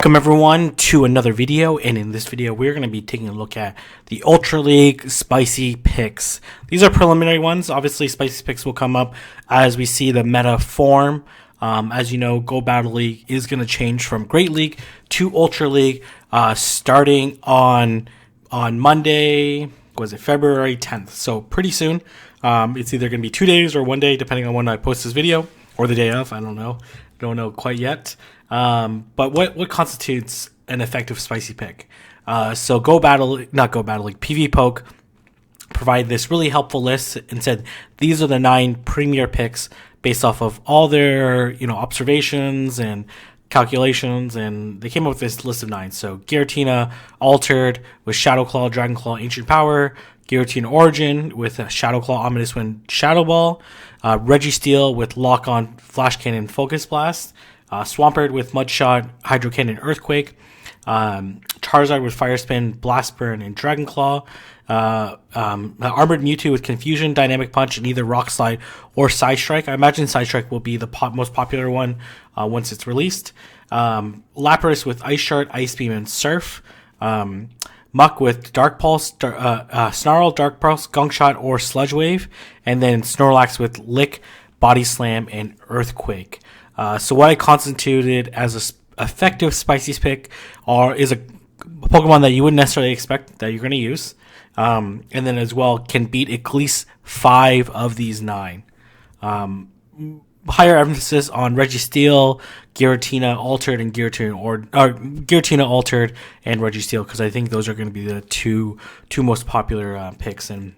Welcome everyone to another video, and in this video we're going to be taking a look at the Ultra League Spicy Picks. These are preliminary ones. Obviously Spicy Picks will come up as we see the meta form. As you know, Go Battle League is going to change from Great League to Ultra League starting on Monday, was it February 10th? So pretty soon. It's either going to be 2 days or 1 day depending on when I post this video, or the day of. I don't know quite yet. But what constitutes an effective spicy pick? So not Go Battle League, PV Poke provide this really helpful list and said these are the 9 premier picks based off of all their observations and calculations, and they came up with this list of 9. So Giratina Altered with Shadow Claw, Dragon Claw, Ancient Power. Giratina Origin with Shadow Claw, Ominous Wind, Shadow Ball. Registeel with Lock On, Flash Cannon, Focus Blast. Swampert with Mudshot, Hydro Cannon, Earthquake. Charizard with Fire Spin, Blast Burn, and Dragon Claw. Armored Mewtwo with Confusion, Dynamic Punch, and either Rock Slide or Side Strike. I imagine Side Strike will be the most popular one once it's released. Lapras with Ice Shard, Ice Beam, and Surf. Muck with Dark Pulse, Snarl, Dark Pulse, Gunk Shot, or Sludge Wave. And then Snorlax with Lick, Body Slam, and Earthquake. So what I constituted as a effective Spicy pick is a Pokemon that you wouldn't necessarily expect that you're going to use. And then as well can beat at least 5 of these 9. Higher emphasis on Registeel, Giratina Altered, and Giratina Altered and Registeel, because I think those are going to be the two most popular picks, and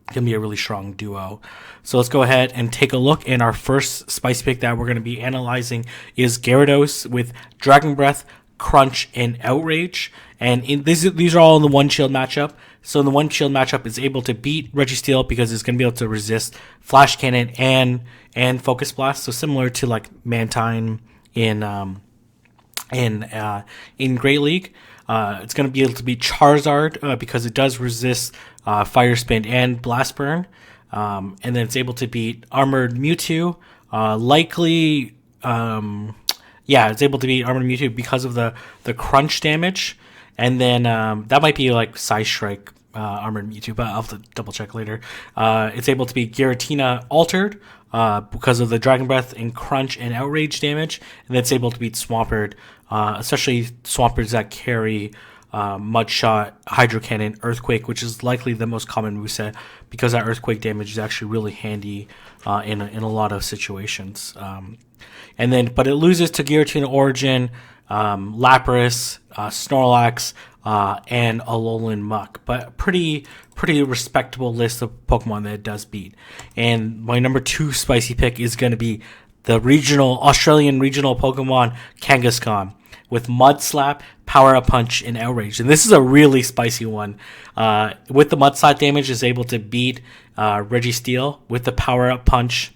can be a really strong duo. So let's go ahead and take a look. And our first spice pick that we're going to be analyzing is Gyarados with Dragon Breath, Crunch, and Outrage. And these are all in the One Shield matchup. So in the One Shield matchup, it's able to beat Registeel because it's going to be able to resist Flash Cannon and Focus Blast. So similar to like Mantine in Great League. It's going to be able to beat Charizard because it does resist Fire Spin and Blast Burn. And then it's able to beat Armored Mewtwo. It's able to beat Armored Mewtwo because of the crunch damage. And then that might be like Side Strike Armored Mewtwo, but I'll have to double check later. It's able to be Giratina Altered because of the Dragon Breath and Crunch and Outrage damage. And it's able to beat Swampert, especially Swamperts that carry Mudshot, Hydro Cannon, Earthquake, which is likely the most common moveset because that Earthquake damage is actually really handy in a lot of situations. But it loses to Giratina Origin, Lapras, Snorlax, and Alolan Muck, but pretty respectable list of Pokemon that it does beat. And my number 2 spicy pick is going to be the Australian regional Pokemon Kangaskhan with Mud Slap, Power Up Punch, and Outrage. And this is a really spicy one. With the Mud Slap damage, is able to beat Registeel with the Power Up Punch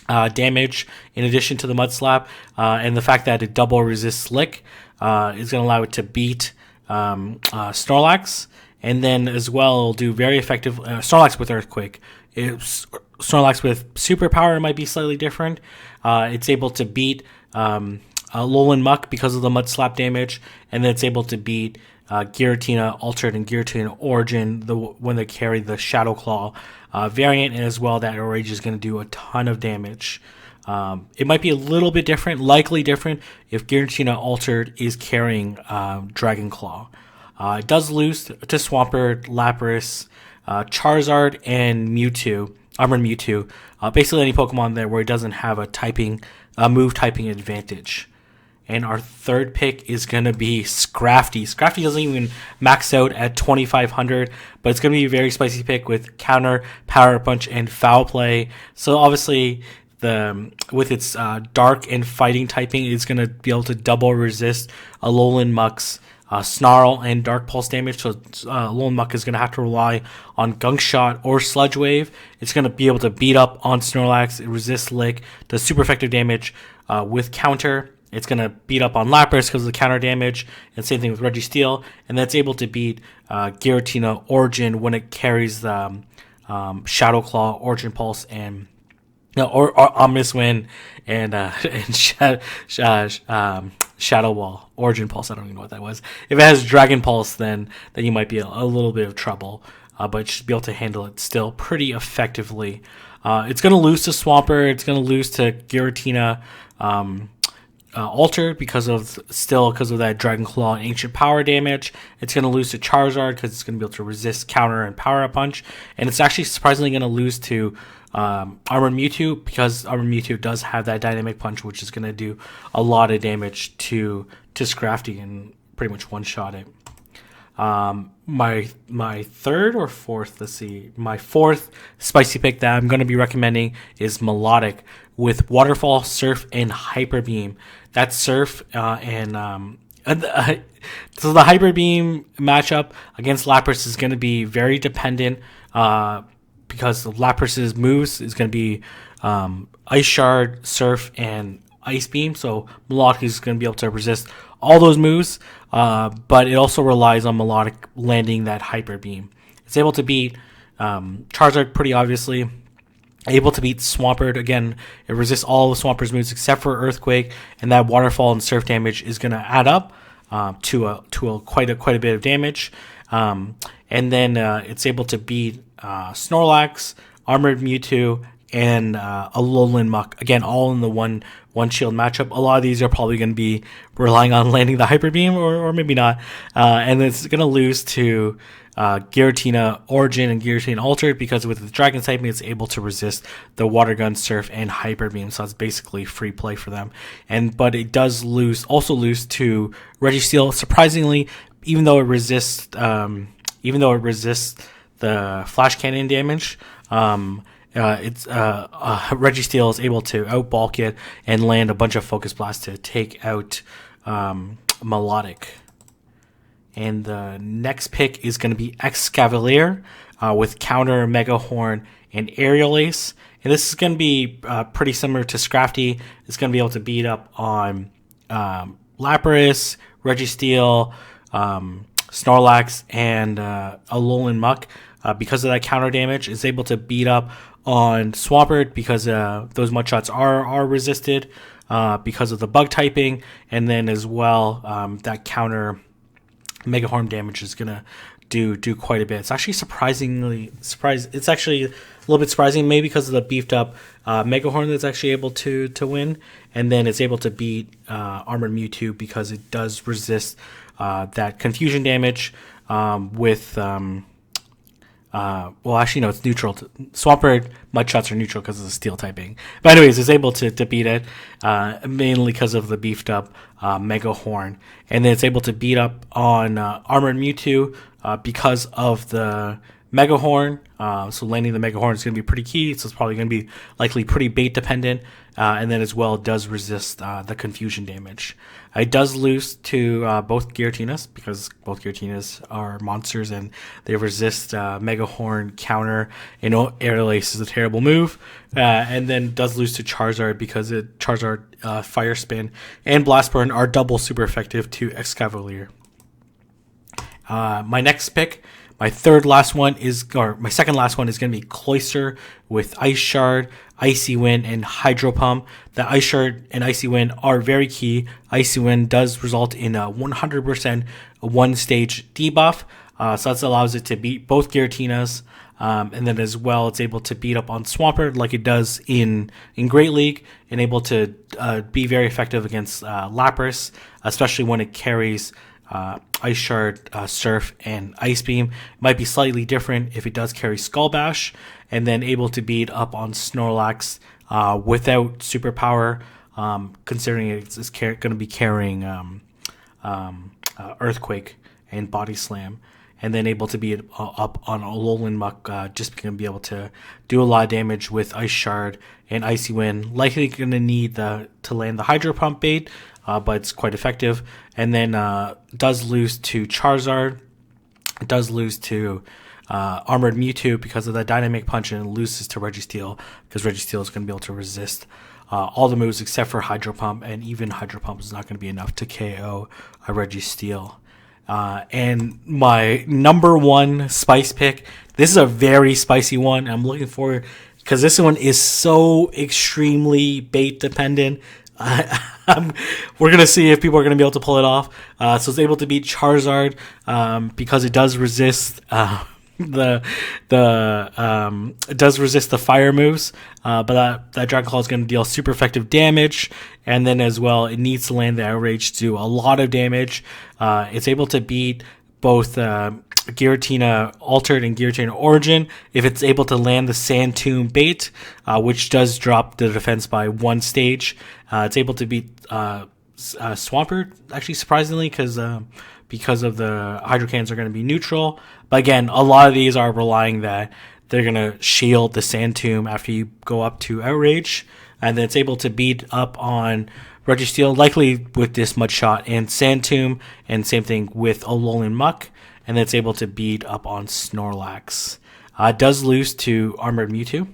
damage, in addition to the Mud Slap, and the fact that it double resists Lick is going to allow it to beat Snorlax, and then as well it'll do very effective Snorlax with Earthquake. Snorlax with Superpower might be slightly different. It's able to beat Alolan Muck because of the Mud Slap damage, and then it's able to beat Giratina Altered and Giratina Origin when they carry the Shadow Claw variant, and as well that Outrage is going to do a ton of damage. It might be a little bit different, likely different, if Giratina Altered is carrying Dragon Claw. It does lose to Swampert, Lapras, Charizard, and Mewtwo, Armored Mewtwo. Basically any Pokemon there where it doesn't have a move typing advantage. And our third pick is going to be Scrafty. Scrafty doesn't even max out at 2,500, but it's going to be a very spicy pick with Counter, Power Punch, and Foul Play. So obviously, with its Dark and Fighting typing, it's going to be able to double resist Alolan Muck's Snarl and Dark Pulse damage. So Alolan Muck is going to have to rely on Gunk Shot or Sludge Wave. It's going to be able to beat up on Snorlax, resist Lick, does super effective damage with Counter. It's going to beat up on Lapras because of the counter damage, and same thing with Registeel. And that's able to beat Giratina Origin when it carries the Shadow Claw, Origin Pulse, and No, or Omnis Wind and Shadow Wall, Origin Pulse. I don't even know what that was. If it has Dragon Pulse, then you might be a little bit of trouble, but it should be able to handle it still pretty effectively. It's going to lose to Swampert. It's going to lose to Giratina. Altered because of that Dragon Claw and Ancient Power damage. It's going to lose to Charizard because it's going to be able to resist Counter and Power Up Punch, and it's actually surprisingly going to lose to Armored Mewtwo because Armored Mewtwo does have that Dynamic Punch, which is going to do a lot of damage to Scrafty and pretty much one shot it. My third or fourth, let's see, my fourth spicy pick that I'm going to be recommending is Melodic with Waterfall, Surf, and Hyper Beam. That's Surf so the Hyper Beam matchup against Lapras is going to be very dependent because Lapras's moves is going to be Ice Shard, Surf, and Ice Beam. So Melodic is going to be able to resist all those moves, but it also relies on Melodic landing that Hyper Beam. It's able to beat Charizard pretty obviously. Able to beat Swampert. Again, it resists all of Swampert's moves except for Earthquake, and that Waterfall and Surf damage is going to add up to quite a bit of damage. And then it's able to beat Snorlax, Armored Mewtwo, and Alolan Muck. Again, all in the one shield matchup. A lot of these are probably going to be relying on landing the Hyper Beam, or maybe not. And it's going to lose to Giratina Origin and Giratina Altered because with the Dragon typing, it's able to resist the Water Gun, Surf, and Hyper Beam. So it's basically free play for them. But it does also lose to Registeel. Surprisingly, even though it resists the Flash Cannon damage, Registeel is able to outbulk it and land a bunch of Focus Blast to take out Melodic. And the next pick is going to be Excavalier with Counter, Mega Horn, and Aerial Ace. And this is going to be pretty similar to Scrafty. It's going to be able to beat up on Lapras, Registeel, Snorlax, and Alolan Muck. Because of that counter damage, it's able to beat up on Swampert because those mud shots are resisted because of the bug typing, and then as well that counter Mega Horn damage is gonna do quite a bit. It's actually It's actually a little bit surprising, maybe because of the beefed up Mega Horn that's actually able to win, and then it's able to beat Armored Mewtwo because it does resist that confusion damage with. Well, actually, no, it's neutral. Swampert mud shots are neutral because of the steel typing. But anyways, it's able to beat it, mainly because of the beefed up Mega Horn. And then it's able to beat up on Armored Mewtwo because of the Mega Horn. So landing the Mega Horn is going to be pretty key. So it's probably going to be likely pretty bait dependent. And then as well, it does resist the confusion damage. It does lose to both Giratinas because both Giratinas are monsters and they resist Mega Horn, Counter, and Aerial Ace is a terrible move. And then does lose to Charizard because Charizard, Fire Spin, and Blast Burn are double super effective to Excavalier. My next pick, my second last one is going to be Cloyster with Ice Shard, Icy Wind, and Hydro Pump. The Ice Shard and Icy Wind are very key. Icy Wind does result in a 100% one-stage debuff, so that allows it to beat both Giratinas, and then as well it's able to beat up on Swampert like it does in Great League, and able to be very effective against Lapras, especially when it carries Ice Shard, Surf, and Ice Beam. It might be slightly different if it does carry Skull Bash, and then able to beat up on Snorlax without superpower, considering it's going to be carrying Earthquake and Body Slam, and then able to beat up on Alolan Muck, just going to be able to do a lot of damage with Ice Shard and Icy Wind. Likely going to need to land the Hydro Pump bait, but it's quite effective. And then does lose to Charizard. It does lose to Armored Mewtwo because of that Dynamic Punch, and it loses to Registeel because Registeel is going to be able to resist all the moves except for Hydro Pump, and even Hydro Pump is not going to be enough to KO a Registeel. And my number one spice pick, this is a very spicy one. I'm looking forward because this one is so extremely bait dependent. We're gonna see if people are gonna be able to pull it off. So it's able to beat Charizard because it does resist it does resist the fire moves. But that Dragon Claw is gonna deal super effective damage, and then as well it needs to land the Outrage to do a lot of damage. It's able to beat both Giratina Altered and Giratina Origin if it's able to land the Sand Tomb bait, which does drop the defense by 1 stage. It's able to beat Swampert, actually, surprisingly, because of the Hydro Cannons are going to be neutral. But again, a lot of these are relying that they're going to shield the Sand Tomb after you go up to Outrage, and then it's able to beat up on Registeel, likely with this Mudshot and Sand Tomb, and same thing with Alolan Muck, and then it's able to beat up on Snorlax. It does lose to Armored Mewtwo,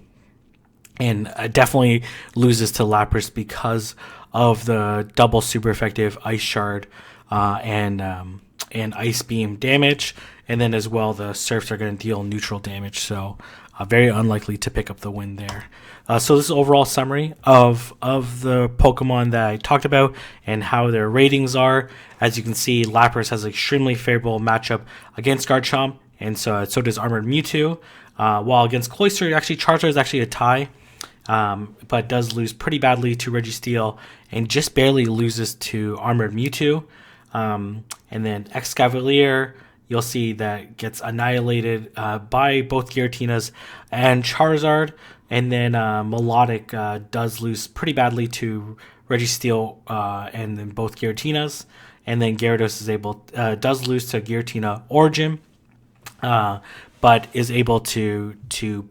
and definitely loses to Lapras because of the double super effective Ice Shard and Ice Beam damage, and then as well the Surfs are going to deal neutral damage, so very unlikely to pick up the win there. So this is overall summary of the Pokemon that I talked about and how their ratings are. As you can see, Lapras has an extremely favorable matchup against Garchomp, and so does Armored Mewtwo. While against Cloyster, actually Charizard is actually a tie, but does lose pretty badly to Registeel and just barely loses to Armored Mewtwo. And then Excavalier, you'll see that gets annihilated by both Giratinas and Charizard. And then Melodic does lose pretty badly to Registeel and then both Giratinas. And then Gyarados does lose to Giratina Origin, but is able to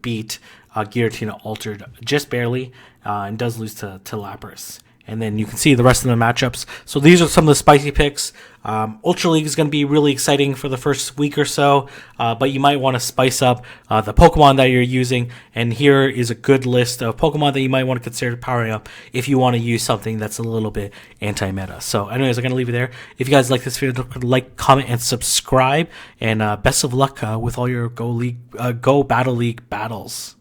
beat Giratina Altered just barely, and does lose to Lapras. And then you can see the rest of the matchups. So these are some of the spicy picks. Ultra League is going to be really exciting for the first week or so, but you might want to spice up the Pokemon that you're using. And here is a good list of Pokemon that you might want to consider powering up if you want to use something that's a little bit anti-meta. So anyways, I'm going to leave it there. If you guys like this video, like, comment, and subscribe. And best of luck with all your Go Battle League battles.